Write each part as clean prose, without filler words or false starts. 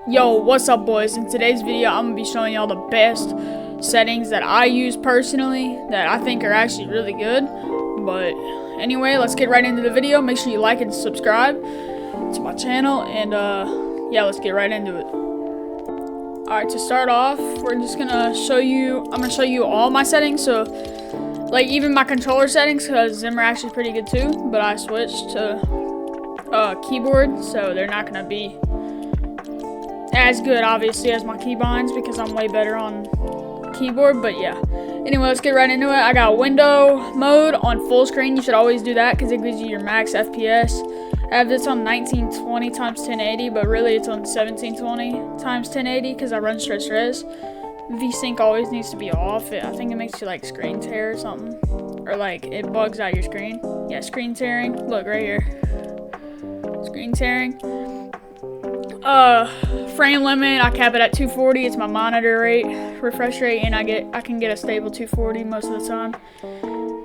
Yo, what's up boys? In today's video I'm gonna be showing y'all the best settings that I use personally that I think are actually really good. But anyway, let's get right into the video. Make sure you like and subscribe to my channel, and yeah, let's get right into it. Alright, to start off, we're just gonna show you, I'm gonna show you all my settings, so like even my controller settings, because them are actually pretty good too, but I switched to keyboard, so they're not gonna be as good obviously as my keybinds because I'm way better on keyboard. But yeah, anyway, let's get right into it. I got window mode on full screen. You should always do that because it gives you your max FPS. I have this on 1920 times 1080, but really it's on 1720 times 1080 because I run stretch res. VSync always needs to be off. I think it makes you like screen tear or something, or like it bugs out your screen. Yeah, screen tearing. Look right here, screen tearing. Frame limit, I cap it at 240. It's my monitor rate, refresh rate, and I can get a stable 240 most of the time.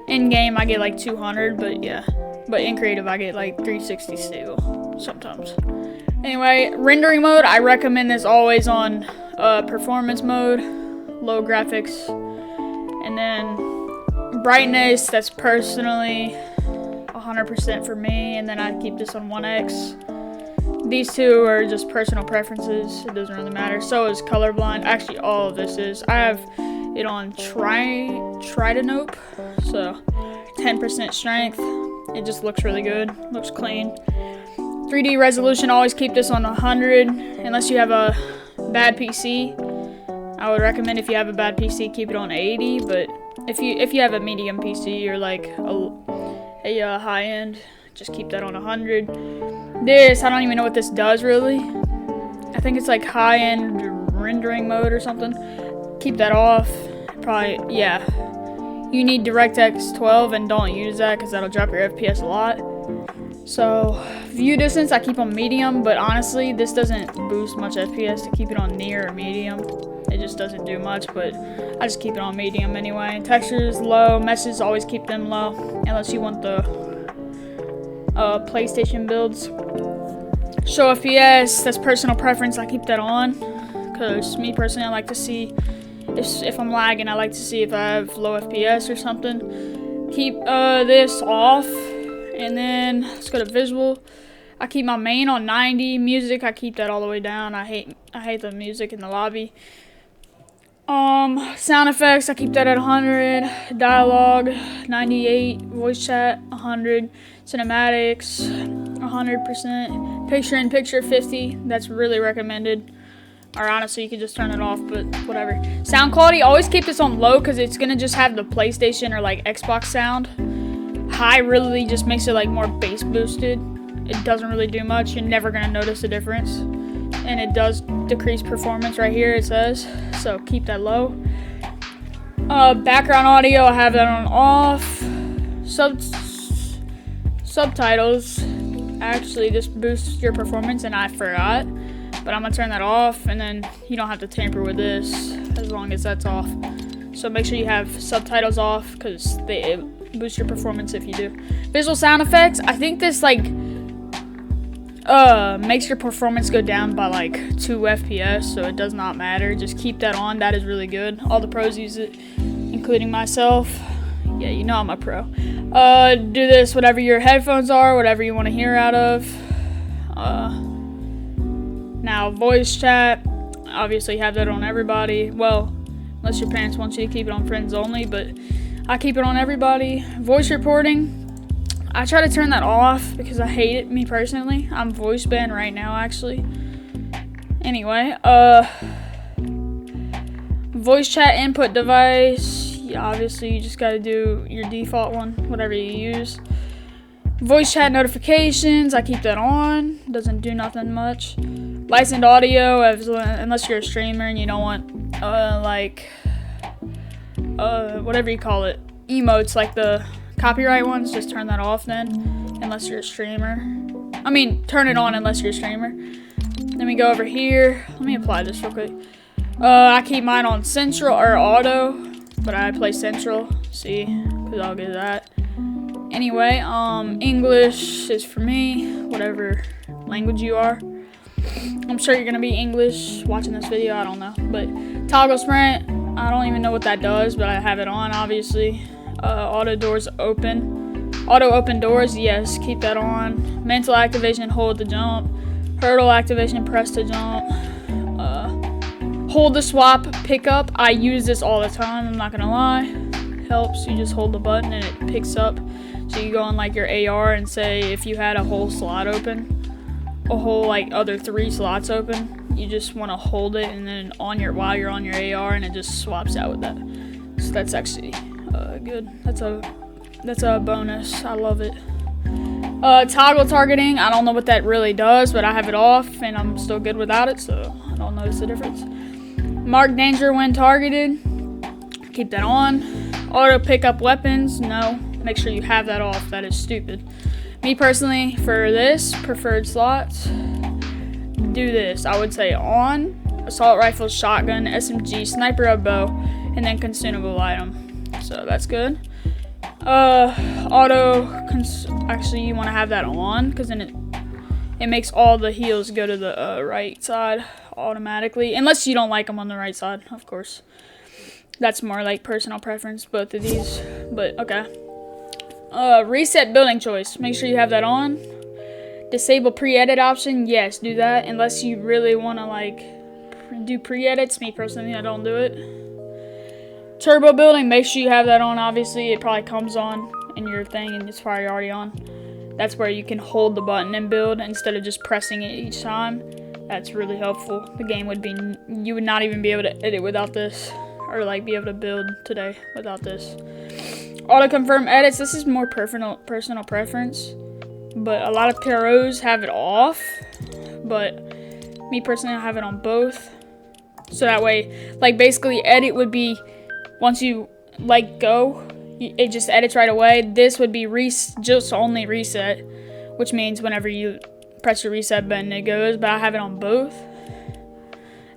In game I get like 200, but yeah. But in creative I get like 360 stable sometimes. Anyway, rendering mode, I recommend this always on performance mode, low graphics, and then brightness, that's personally 100% for me, and then I keep this on 1x. These two are just personal preferences. It doesn't really matter. So is colorblind. Actually, all of this is. I have it on Tridenope. So 10% strength. It just looks really good. Looks clean. 3D resolution. Always keep this on 100 unless you have a bad PC. I would recommend if you have a bad PC, keep it on 80. But if you have a medium PC or like a high end, just keep that on 100. This, I don't even know what this does really. I think it's like high-end rendering mode or something. Keep that off. Probably, yeah. You need DirectX 12 and don't use that because that'll drop your FPS a lot. So, view distance, I keep on medium, but honestly, this doesn't boost much FPS to keep it on near or medium. It just doesn't do much, but I just keep it on medium anyway. Textures, low. Meshes, always keep them low, unless you want the PlayStation builds. Show FPS, that's personal preference. I keep that on because me personally, I like to see if I'm lagging. I like to see if I have low FPS or something. Keep this off, and then let's go to visual. I keep my main on 90. Music, I keep that all the way down. I hate the music in the lobby. Sound effects, I keep that at 100. Dialogue, 98. Voice chat, 100. Cinematics, 100%. Picture in picture, 50. That's really recommended. Or honestly, you can just turn it off, but whatever. Sound quality, always keep this on low because it's gonna just have the PlayStation or like Xbox sound. High really just makes it like more bass boosted. It doesn't really do much. You're never gonna notice a difference. And it does decrease performance right here, it says. So keep that low. Background audio, I have that on off. Subtitles, actually this boosts your performance and I forgot, but I'm gonna turn that off, and then you don't have to tamper with this as long as that's off. So make sure you have subtitles off because it boosts your performance if you do. Visual sound effects, I think this like makes your performance go down by like 2 FPS, so it does not matter. Just keep that on. That is really good. All the pros use it, including myself. Yeah, you know I'm a pro. Do this, whatever your headphones are, whatever you want to hear out of. Now, voice chat, obviously have that on everybody. Well, unless your parents want you to keep it on friends only, but I keep it on everybody. Voice reporting, I try to turn that off because I hate it, me personally. I'm voice banned right now, actually. Anyway, voice chat input device. Obviously you just gotta do your default one, whatever you use. Voice chat notifications, I keep that on. Doesn't do nothing much. Licensed audio, unless you're a streamer and you don't want whatever you call it, emotes, like the copyright ones, just turn that off then, unless you're a streamer. I mean, turn it on unless you're a streamer. Then we go over here. Let me apply this real quick. I keep mine on central or auto, but I play central, see, because I'll get that. Anyway, English is for me, whatever language you are. I'm sure you're gonna be English watching this video, I don't know. But toggle sprint, I don't even know what that does, but I have it on, obviously. Auto doors open. Auto open doors, yes, keep that on. Mental activation, hold to jump. Hurdle activation, press to jump. Hold the swap pickup. I use this all the time, I'm not gonna lie. Helps, you just hold the button and it picks up. So you go on like your AR and say if you had a whole slot open, a whole like other 3 slots open, you just want to hold it and then while you're on your AR and it just swaps out with that. So that's actually good. That's a bonus. I love it. Toggle targeting, I don't know what that really does, but I have it off and I'm still good without it, so I don't notice the difference. Mark danger when targeted, keep that on. Auto pick up weapons, no, make sure you have that off. That is stupid. Me personally, for this preferred slots, do this. I would say on assault rifle, shotgun, SMG, sniper or bow, and then consumable item. So that's good. Actually you want to have that on because then it makes all the heals go to the right side automatically, unless you don't like them on the right side, of course. That's more like personal preference, both of these, but okay. Reset building choice, make sure you have that on. Disable pre-edit option, yes, do that, unless you really want to like do pre-edits. Me personally, I don't do it. Turbo building, make sure you have that on. Obviously it probably comes on in your thing and it's probably already on. That's where you can hold the button and build instead of just pressing it each time. That's really helpful. The game would be, you would not even be able to edit without this, or like be able to build today without this. Auto confirm edits, this is more personal preference, but a lot of pros have it off, but me personally I have it on both. So that way, like basically edit would be once you like go, it just edits right away. This would be just only reset, which means whenever you press your reset button it goes, but I have it on both.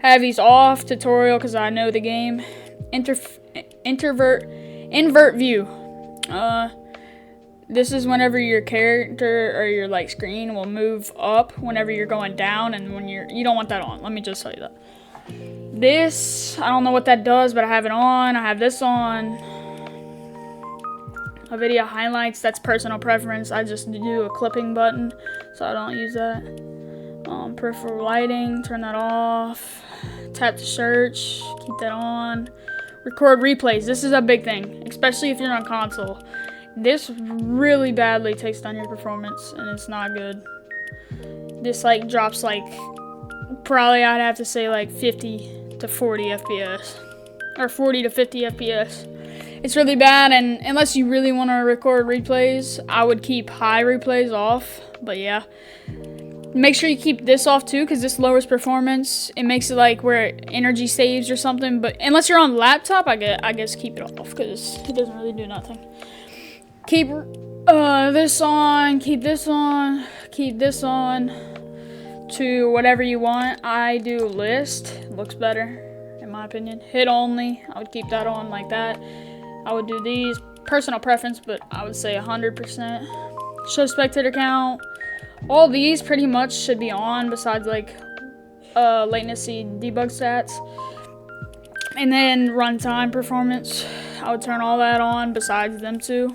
I have these off, tutorial because I know the game. Invert view. This is whenever your character or your like screen will move up whenever you're going down, and when you don't want that on. Let me just tell you that. This, I don't know what that does, but I have it on. I have this on. A video highlights, that's personal preference. I just do a clipping button, so I don't use that. Peripheral lighting, turn that off. Tap to search, keep that on. Record replays, this is a big thing, especially if you're on console. This really badly takes down your performance, and it's not good. This like drops like, probably I'd have to say like 50 to 40 FPS, or 40 to 50 FPS. It's really bad, and unless you really want to record replays, I would keep high replays off, but yeah. Make sure you keep this off too, because this lowers performance. It makes it like where energy saves or something, but unless you're on laptop, I guess keep it off, because it doesn't really do nothing. Keep this on, keep this on, keep this on to whatever you want. I do list, it looks better in my opinion. Hit only, I would keep that on like that. I would do these, personal preference, but I would say 100%. Show spectator count. All these pretty much should be on, besides like latency debug stats. And then runtime performance, I would turn all that on besides them two.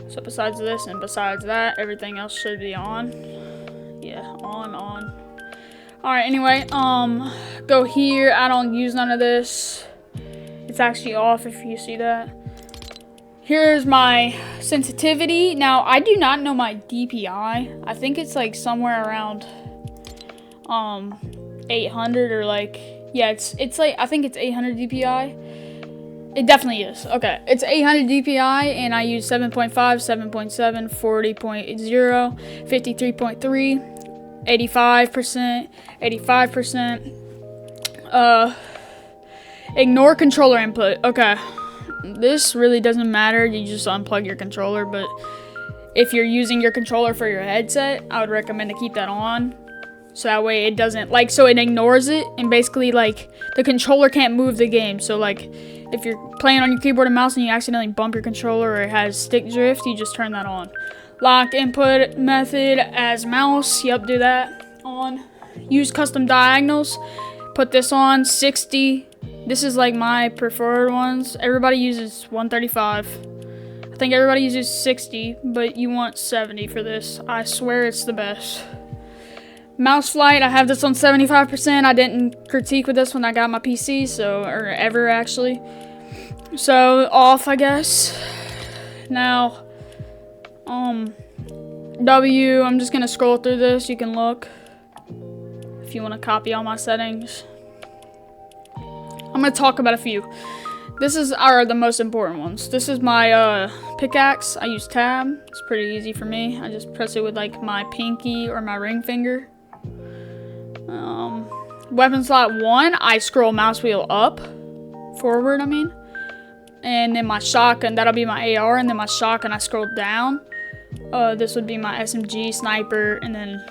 So besides this and besides that, everything else should be on. Yeah, on. Alright, anyway, go here. I don't use none of this. It's actually off if you see that. Here's my sensitivity. Now, I do not know my DPI. I think it's like somewhere around 800 or like, yeah, it's like, I think it's 800 DPI. It definitely is. Okay, it's 800 DPI, and I use 7.5, 7.7, 40.0, 53.3, 85%, 85%. Ignore controller input. Okay, this really doesn't matter. You just unplug your controller, but if you're using your controller for your headset, I would recommend to keep that on. So that way it doesn't, like, so it ignores it, and basically, like, the controller can't move the game. So, like, if you're playing on your keyboard and mouse and you accidentally bump your controller or it has stick drift, you just turn that on. Lock input method as mouse. Yep, do that on. use custom diagonals. Put this on 60. This is like my preferred ones. Everybody uses 135. I think everybody uses 60, but you want 70 for this. I swear it's the best. Mouse flight, I have this on 75%. I didn't critique with this when I got my PC, so, or ever actually. So off, I guess. Now, W, I'm just gonna scroll through this. You can look if you want to copy all my settings. I'm gonna talk about a few. This are the most important ones. This is my pickaxe. I use tab. It's pretty easy for me. I just press it with like my pinky or my ring finger. Weapon slot 1, I scroll mouse wheel up, forward I mean. And then my shotgun, that'll be my AR, and then my shotgun I scroll down. This would be my SMG, sniper, and then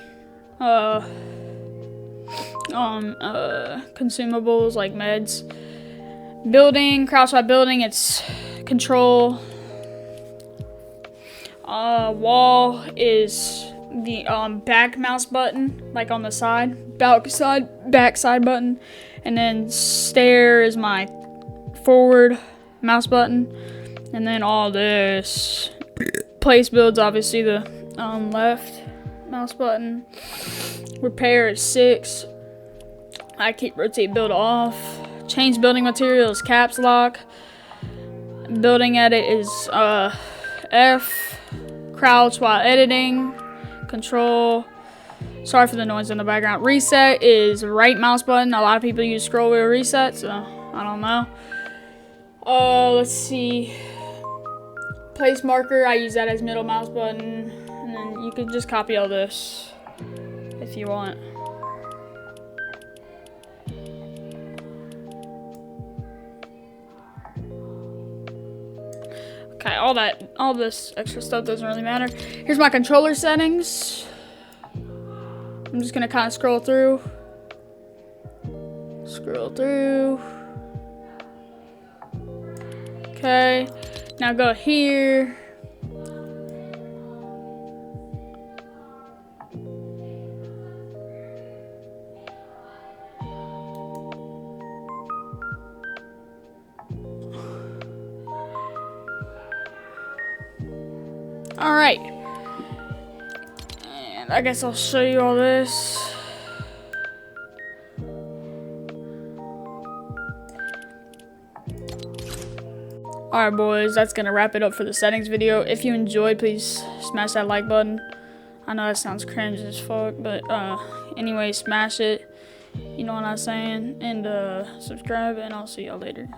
consumables like meds. Building, crouch by building, it's control. Wall is the back mouse button, like on the side, back side button, and then stair is my forward mouse button, and then all this place builds obviously the left mouse button. Repair is 6. I keep rotate build off. Change building materials, caps lock. Building edit is F. Crouch while editing, control. Sorry for the noise in the background. Reset is right mouse button. A lot of people use scroll wheel reset, so I don't know. Let's see. Place marker, I use that as middle mouse button. And then you can just copy all this if you want. Okay, all this extra stuff doesn't really matter. Here's my controller settings. I'm just gonna kind of scroll through. Okay, now go here. Alright, and I guess I'll show you all this. Alright boys, that's gonna wrap it up for the settings video. If you enjoyed, please smash that like button. I know that sounds cringe as fuck, but anyway, smash it. You know what I'm saying? And subscribe, and I'll see y'all later.